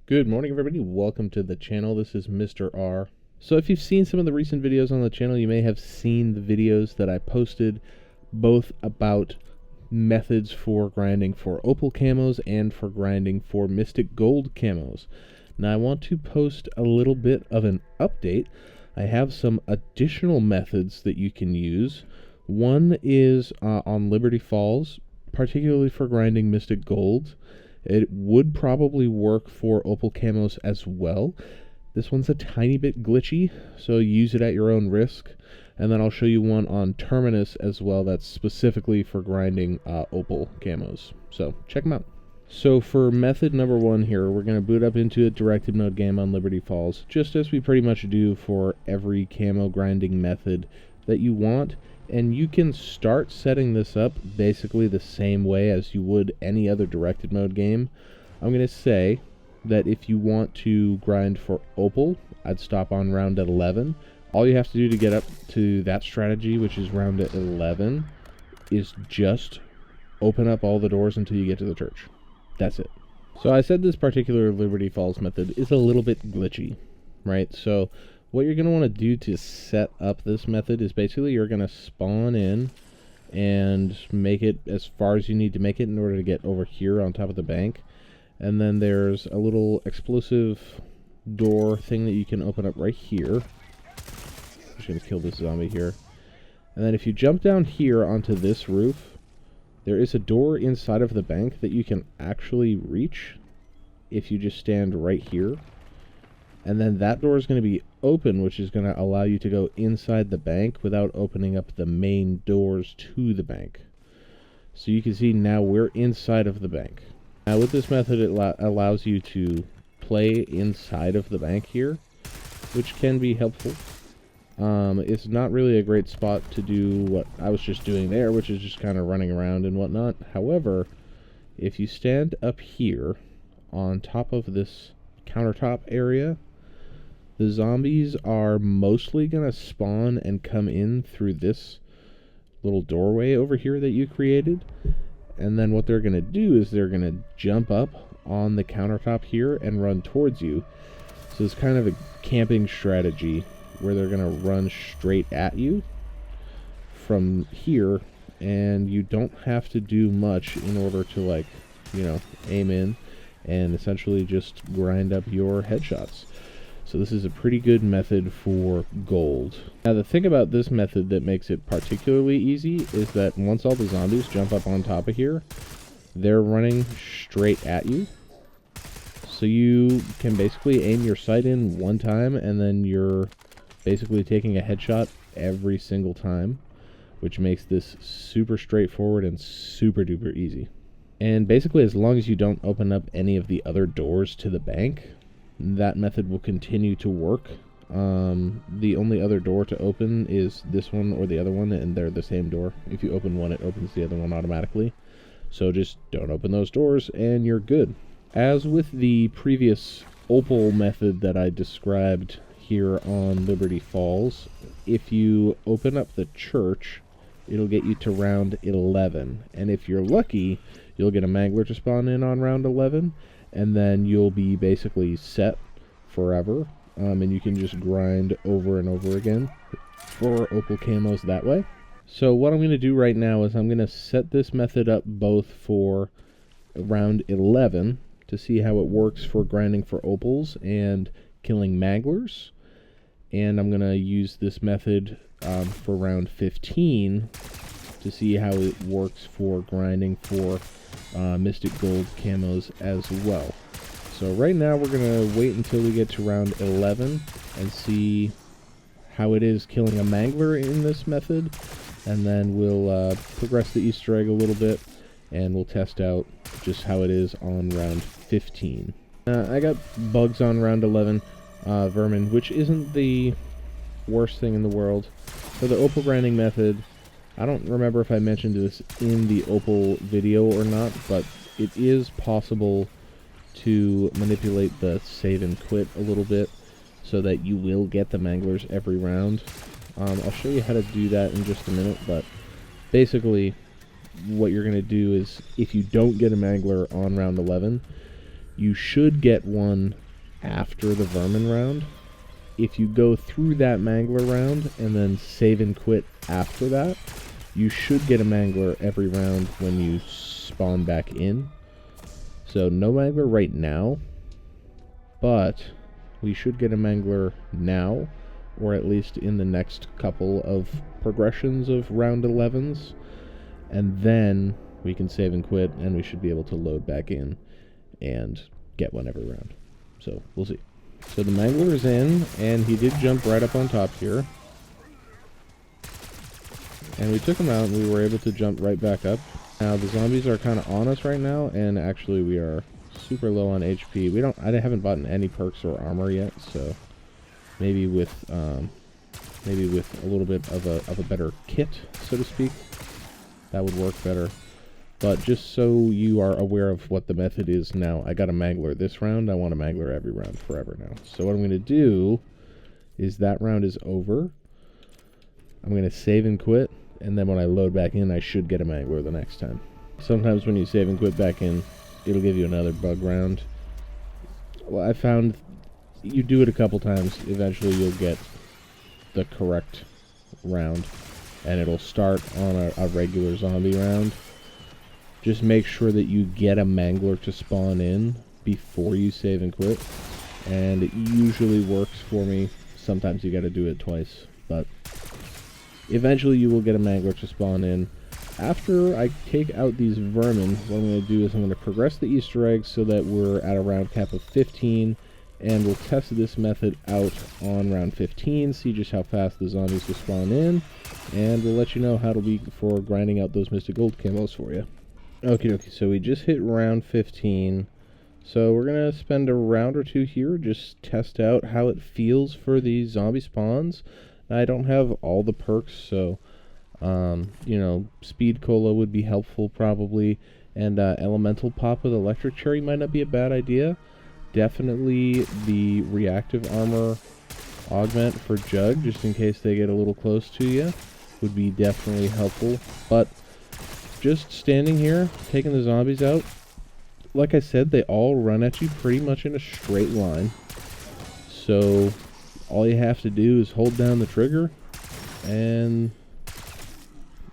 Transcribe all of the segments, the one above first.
Good morning, everybody. Welcome to the channel. This is Mr. R. So if you've seen some of the recent videos on the channel, you may have seen the videos that I posted both about methods for grinding for opal camos and for grinding for mystic gold camos. Now I want to post a little bit of an update. I have some additional methods that you can use. One is on Liberty Falls, particularly for grinding mystic gold. It would probably work for opal camos as well. This one's a tiny bit glitchy, so use it at your own risk. And then I'll show you one on Terminus as well that's specifically for grinding opal camos. So check them out. So for method number one here, we're going to boot up into a directed mode game on Liberty Falls, just as we pretty much do for every camo grinding method that you want. And you can start setting this up basically the same way as you would any other directed mode game. I'm going to say that if you want to grind for opal, I'd stop on round 11. All you have to do to get up to that strategy, which is round 11, is just open up all the doors until you get to the church. That's it. So I said this particular Liberty Falls method is a little bit glitchy, right? So what you're going to want to do to set up this method is basically you're going to spawn in and make it as far as you need to make it in order to get over here on top of the bank. And then there's a little explosive door thing that you can open up right here. I'm just going to kill this zombie here. And then if you jump down here onto this roof, there is a door inside of the bank that you can actually reach if you just stand right here. And then that door is going to be open, which is going to allow you to go inside the bank without opening up the main doors to the bank. So you can see now we're inside of the bank. Now with this method, it allows you to play inside of the bank here, which can be helpful. It's not really a great spot to do what I was just doing there, which is just kind of running around and whatnot. However, if you stand up here on top of this countertop area, the zombies are mostly going to spawn and come in through this little doorway over here that you created. And then what they're going to do is they're going to jump up on the countertop here and run towards you. So it's kind of a camping strategy where they're going to run straight at you from here. And you don't have to do much in order to, like, you know, aim in and essentially just grind up your headshots. So this is a pretty good method for gold. Now the thing about this method that makes it particularly easy is that once all the zombies jump up on top of here, they're running straight at you. So you can basically aim your sight in one time and then you're basically taking a headshot every single time, which makes this super straightforward and super duper easy. And basically as long as you don't open up any of the other doors to the bank, that method will continue to work. The only other door to open is this one or the other one, and they're the same door. If you open one, it opens the other one automatically. So just don't open those doors and you're good. As with the previous opal method that I described here on Liberty Falls, if you open up the church, it'll get you to round 11. And if you're lucky, you'll get a mangler to spawn in on round 11. And then you'll be basically set forever, and you can just grind over and over again for opal camos that way. So what I'm going to do right now is I'm going to set this method up both for round 11 to see how it works for grinding for opals and killing manglers, and I'm going to use this method for round 15 to see how it works for grinding for mystic gold camos as well. So right now we're going to wait until we get to round 11 and see how it is killing a mangler in this method, and then we'll progress the Easter egg a little bit and we'll test out just how it is on round 15. I got bugs on round 11, vermin, which isn't the worst thing in the world. For the opal grinding method, I don't remember if I mentioned this in the opal video or not, but it is possible to manipulate the save and quit a little bit so that you will get the manglers every round. I'll show you how to do that in just a minute, but basically what you're going to do is if you don't get a mangler on round 11, You should get one after the vermin round. If you go through that mangler round and then save and quit after that, you should get a mangler every round when you spawn back in. So no mangler right now, but we should get a mangler now, or at least in the next couple of progressions of round 11s, and then we can save and quit, and we should be able to load back in and get one every round. So we'll see. So the mangler is in, and he did jump right up on top here. And we took him out, and we were able to jump right back up. Now the zombies are kind of on us right now, and actually we are super low on HP. I haven't bought any perks or armor yet, so maybe with a little bit of a better kit, so to speak, that would work better. But just so you are aware of what the method is now, I got a mangler this round. I want a mangler every round forever now. So what I'm going to do is that round is over. I'm going to save and quit, and then when I load back in, I should get a mangler the next time. Sometimes when you save and quit back in, it'll give you another bug round. Well, I found you do it a couple times, eventually you'll get the correct round, and it'll start on a regular zombie round. Just make sure that you get a mangler to spawn in before you save and quit, and it usually works for me. Sometimes you gotta do it twice, but eventually you will get a mangler to spawn in. After I take out these vermin, what I'm going to do is I'm going to progress the Easter eggs so that we're at a round cap of 15, and we'll test this method out on round 15, see just how fast the zombies will spawn in, and we'll let you know how it'll be for grinding out those Mystic Gold camos for you. Okie dokie, so we just hit round 15, so we're going to spend a round or two here, just test out how it feels for these zombie spawns. I don't have all the perks, so you know, speed cola would be helpful probably, and elemental pop with electric cherry might not be a bad idea. Definitely the reactive armor augment for Jug, just in case they get a little close to you, would be definitely helpful. But just standing here, taking the zombies out, like I said, they all run at you pretty much in a straight line. So all you have to do is hold down the trigger, and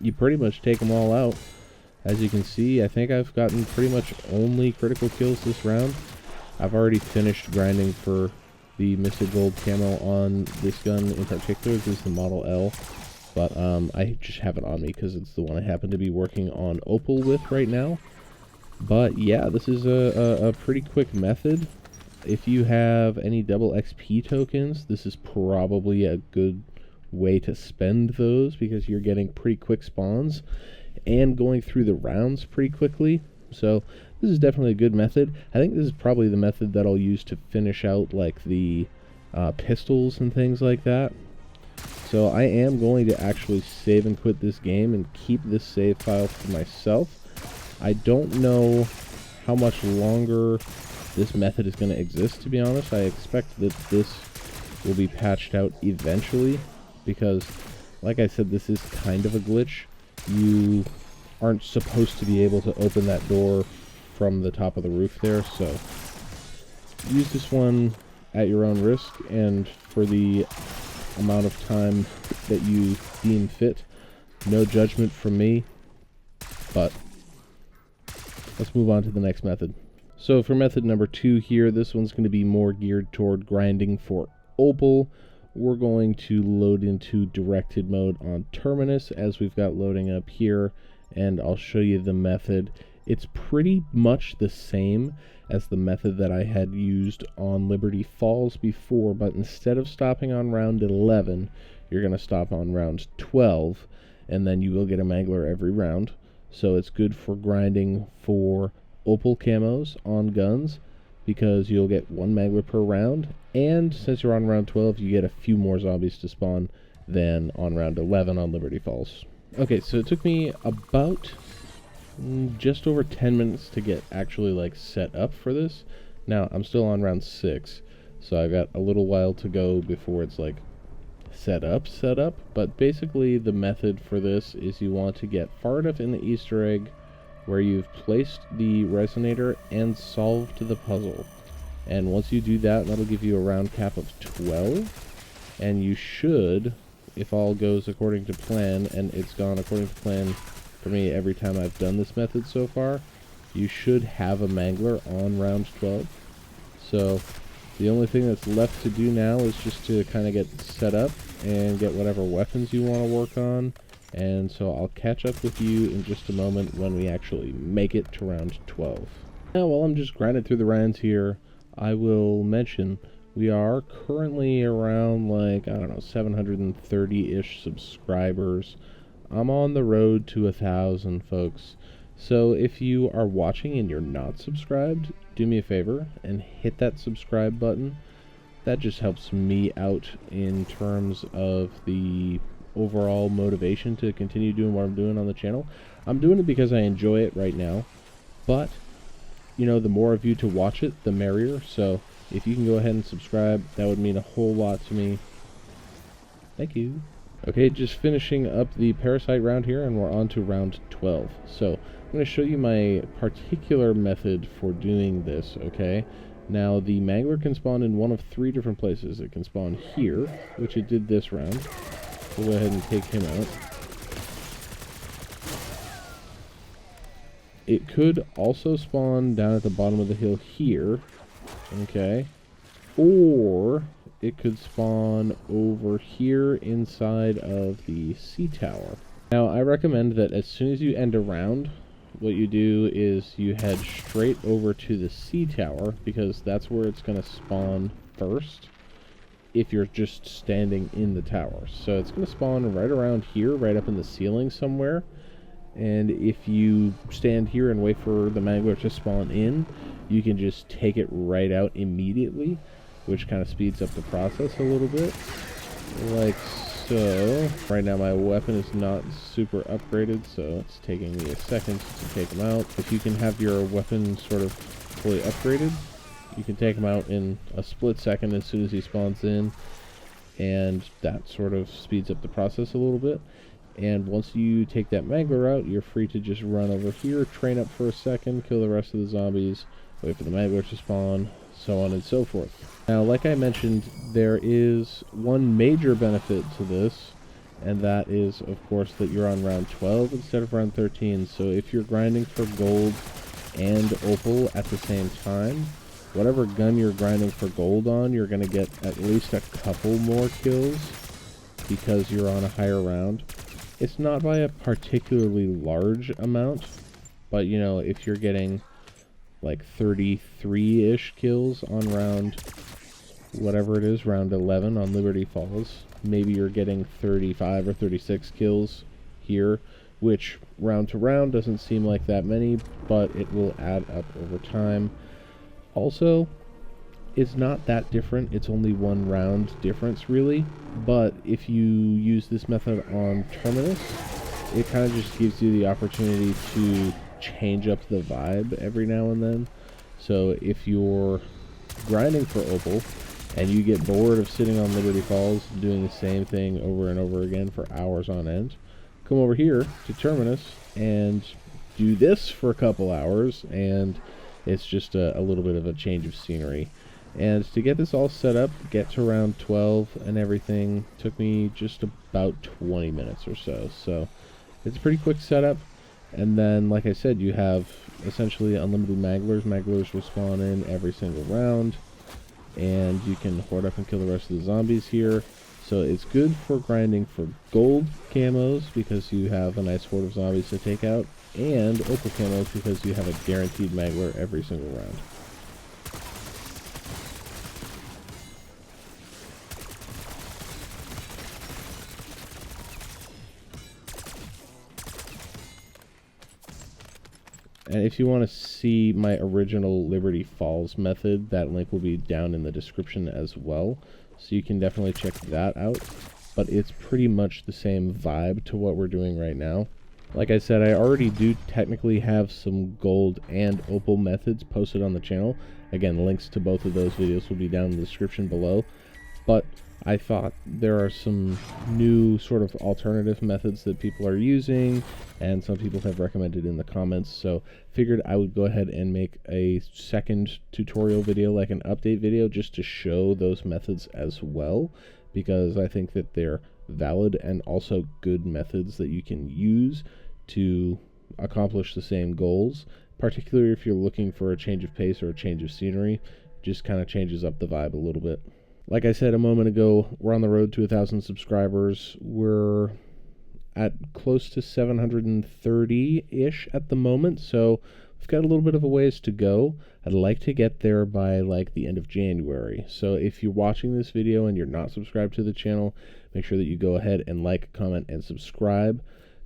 you pretty much take them all out. As you can see, I think I've gotten pretty much only critical kills this round. I've already finished grinding for the Mystic Gold camo on this gun in particular. This is the Model L, but I just have it on me because it's the one I happen to be working on Opal with right now. But yeah, this is a pretty quick method. If you have any double XP tokens, this is probably a good way to spend those, because you're getting pretty quick spawns and going through the rounds pretty quickly. So this is definitely a good method. I think this is probably the method that I'll use to finish out like the pistols and things like that. So I am going to actually save and quit this game and keep this save file for myself. I don't know how much longer this method is going to exist, to be honest. I expect that this will be patched out eventually, because, like I said, this is kind of a glitch. You aren't supposed to be able to open that door from the top of the roof there, so use this one at your own risk and for the amount of time that you deem fit. No judgment from me, but let's move on to the next method. So for method number 2 here, this one's going to be more geared toward grinding for Opal. We're going to load into directed mode on Terminus, as we've got loading up here, and I'll show you the method. It's pretty much the same as the method that I had used on Liberty Falls before, but instead of stopping on round 11, you're going to stop on round 12, and then you will get a mangler every round. So it's good for grinding for Opal camos on guns, because you'll get one mangler per round, and since you're on round 12, you get a few more zombies to spawn than on round 11 on Liberty Falls. Okay, so it took me about just over 10 minutes to get actually like set up for this. Now I'm still on round 6, so I've got a little while to go before it's like set up, but basically the method for this is you want to get far enough in the Easter egg where you've placed the resonator and solved the puzzle. And once you do that, that'll give you a round cap of 12, and you should, if all goes according to plan, and it's gone according to plan for me every time I've done this method so far, you should have a mangler on round 12. So the only thing that's left to do now is just to kind of get set up and get whatever weapons you want to work on. And so I'll catch up with you in just a moment when we actually make it to round 12. Now, while I'm just grinding through the rounds here, I will mention we are currently around, like, I don't know, 730-ish subscribers. I'm on the road to 1,000, folks. So if you are watching and you're not subscribed, do me a favor and hit that subscribe button. That just helps me out in terms of the overall motivation to continue doing what I'm doing on the channel. I'm doing it because I enjoy it right now, but you know, the more of you to watch it, the merrier. So if you can go ahead and subscribe, that would mean a whole lot to me. Thank you. Okay, just finishing up the parasite round here, and we're on to round 12. So I'm going to show you my particular method for doing this, okay? Now, the mangler can spawn in one of 3 different places. It can spawn here, which it did this round. We'll go ahead and take him out. It could also spawn down at the bottom of the hill here, okay? Or it could spawn over here inside of the sea tower. Now, I recommend that as soon as you end a round, what you do is you head straight over to the sea tower, because that's where it's going to spawn first if you're just standing in the tower. So it's going to spawn right around here, right up in the ceiling somewhere. And if you stand here and wait for the mangler to spawn in, you can just take it right out immediately, which kind of speeds up the process a little bit, like so. Right now my weapon is not super upgraded, so it's taking me a second to take him out. If you can have your weapon sort of fully upgraded, you can take him out in a split second as soon as he spawns in, and that sort of speeds up the process a little bit. And once you take that mangler out, you're free to just run over here, train up for a second, kill the rest of the zombies, wait for the mangler to spawn, so on and so forth. Now, like I mentioned, there is one major benefit to this, and that is, of course, that you're on round 12 instead of round 13. So if you're grinding for gold and opal at the same time, whatever gun you're grinding for gold on, you're going to get at least a couple more kills because you're on a higher round. It's not by a particularly large amount, but you know, if you're getting like 33-ish kills on round, whatever it is, round 11 on Liberty Falls, maybe you're getting 35 or 36 kills here, which round to round doesn't seem like that many, but it will add up over time. Also, it's not that different. It's only 1 round difference, really. But if you use this method on Terminus, it kind of just gives you the opportunity to change up the vibe every now and then. So if you're grinding for opal and you get bored of sitting on Liberty Falls doing the same thing over and over again for hours on end, come over here to Terminus and do this for a couple hours, and it's just a little bit of a change of scenery. And to get this all set up, get to round 12 and everything, took me just about 20 minutes or so. So it's a pretty quick setup. And then, like I said, you have essentially unlimited manglers. Manglers will spawn in every single round, and you can horde up and kill the rest of the zombies here. So it's good for grinding for gold camos because you have a nice horde of zombies to take out, and opal camos because you have a guaranteed mangler every single round. And if you want to see my original Liberty Falls method, that link will be down in the description as well. So you can definitely check that out. But it's pretty much the same vibe to what we're doing right now. Like I said, I already do technically have some gold and opal methods posted on the channel. Again, links to both of those videos will be down in the description below. but I thought there are some new sort of alternative methods that people are using, and some people have recommended in the comments, so figured I would go ahead and make a second tutorial video, like an update video, just to show those methods as well, because I think that they're valid and also good methods that you can use to accomplish the same goals, particularly if you're looking for a change of pace or a change of scenery. Just kind of changes up the vibe a little bit. Like I said a moment ago, we're on the road to 1,000 subscribers. We're at close to 730-ish at the moment, so we've got a little bit of a ways to go. I'd like to get there by like the end of January. So if you're watching this video and you're not subscribed to the channel, make sure that you go ahead and like, comment, and subscribe.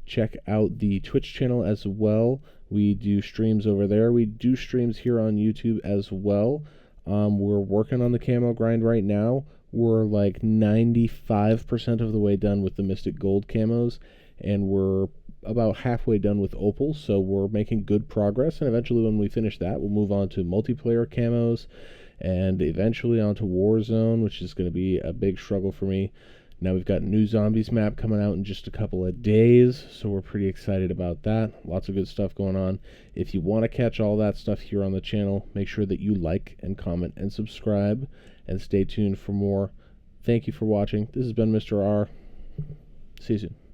Check out the Twitch channel as well. We do streams over there. We do streams here on YouTube as well. We're working on the camo grind right now. We're like 95% of the way done with the Mystic Gold camos, and we're about halfway done with Opal, so we're making good progress, and eventually when we finish that, we'll move on to multiplayer camos, and eventually onto Warzone, which is going to be a big struggle for me. Now we've got new zombies map coming out in just a couple of days, so we're pretty excited about that. Lots of good stuff going on. If you want to catch all that stuff here on the channel, make sure that you like and comment and subscribe, and stay tuned for more. Thank you for watching. This has been Mr. R. See you soon.